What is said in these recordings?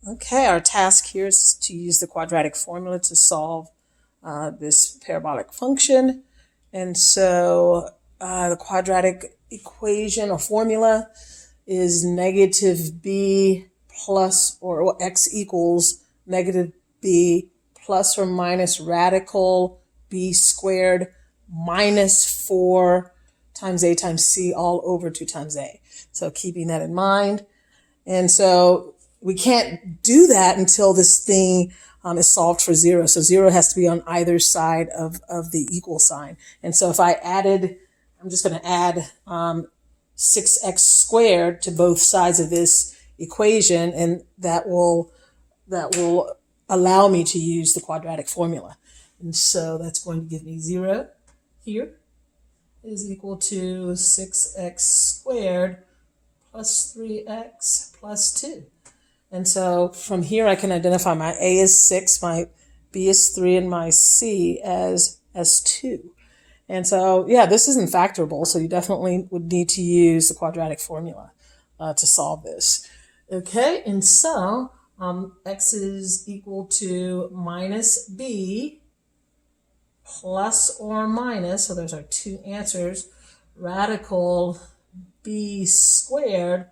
Okay, our task here is to use the quadratic formula to solve this parabolic function. And so the quadratic equation or formula is negative b plus, or x equals negative b plus or minus radical b squared minus 4 times a times c all over 2 times a. So keeping that in mind. And so we can't do that until this thing is solved for 0. So 0 has to be on either side of the equal sign. And so if I added, I'm just going to add 6x squared to both sides of this equation, and that will allow me to use the quadratic formula. And so that's going to give me 0 here is equal to 6x squared plus 3x plus 2. And so from here I can identify my a is 6, my b is 3, and my c as 2. And so, yeah, this isn't factorable, so you definitely would need to use the quadratic formula to solve this. Okay, and so x is equal to minus b plus or minus, so those are two answers, radical b squared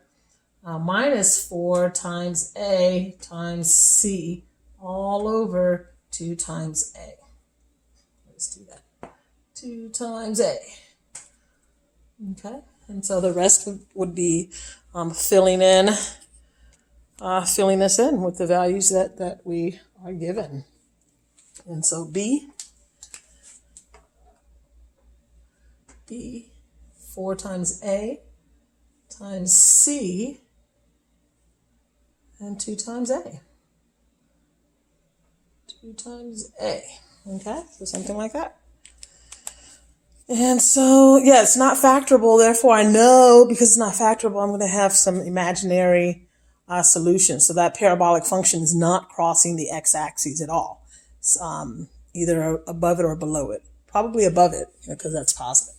minus 4 times a times c all over 2 times a. Let's do that. 2 times a. Okay, and so the rest would be filling this in with the values that we are given. And so b 4 times a times c and 2 times a. 2 times a. Okay, so something like that. And so, yeah, it's not factorable. Therefore, I know because it's not factorable, I'm going to have some imaginary solution. So that parabolic function is not crossing the x-axis at all. It's either above it or below it. Probably above it, because that's positive.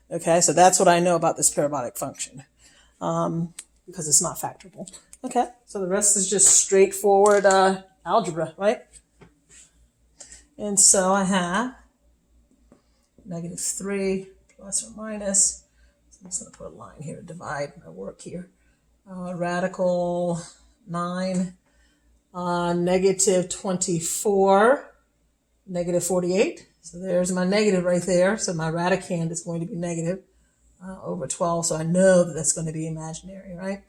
Okay, so that's what I know about this parabolic function, because it's not factorable. Okay, so the rest is just straightforward algebra, right? And so I have negative 3 plus or minus. So I'm just going to put a line here to divide my work here. Radical 9, negative 24, negative 48. So there's my negative right there. So my radicand is going to be negative over 12. So I know that that's going to be imaginary, right?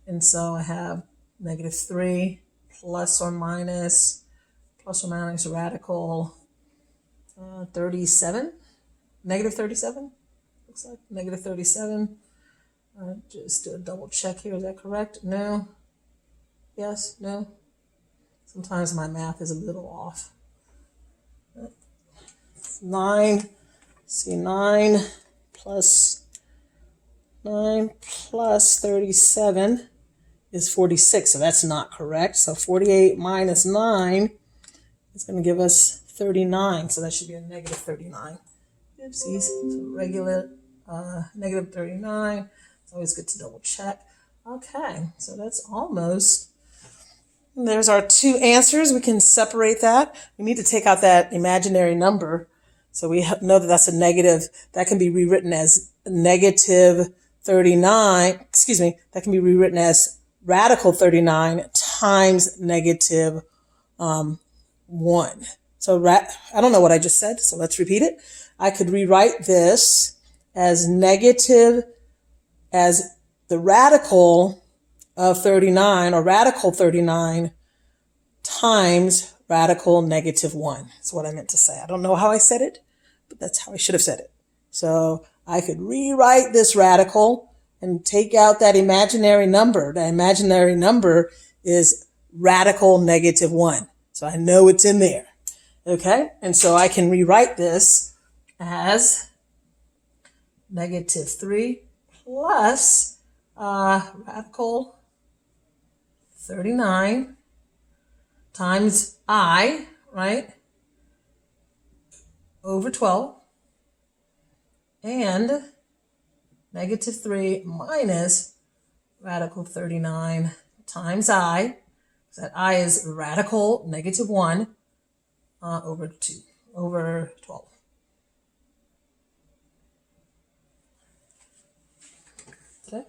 And so I have negative 3 plus or minus radical 37. Negative 37, looks like. Negative 37. Just do a double check here. Is that correct? No. Yes? No? Sometimes my math is a little off. 9. See, 9 plus 37 is 46. So that's not correct. So 48 minus 9 is going to give us 39. So that should be a negative 39. Oopsies. So regular negative 39. It's always good to double check. Okay, so that's almost. There's our two answers. We can separate that. We need to take out that imaginary number. So we know that that's a negative. That can be rewritten as negative 39. Excuse me. That can be rewritten as radical 39 times negative 1. So I don't know what I just said, so let's repeat it. I could rewrite this as negative, as the radical of 39, or radical 39 times radical negative 1. That's what I meant to say. I don't know how I said it, but that's how I should have said it. So I could rewrite this radical and take out that imaginary number. The imaginary number is radical negative 1. So I know it's in there. Okay, and so I can rewrite this as negative 3 plus radical 39 times I, right, over 12, and negative 3 minus radical 39 times I So that I is radical negative 1 over 2 over 12. Okay.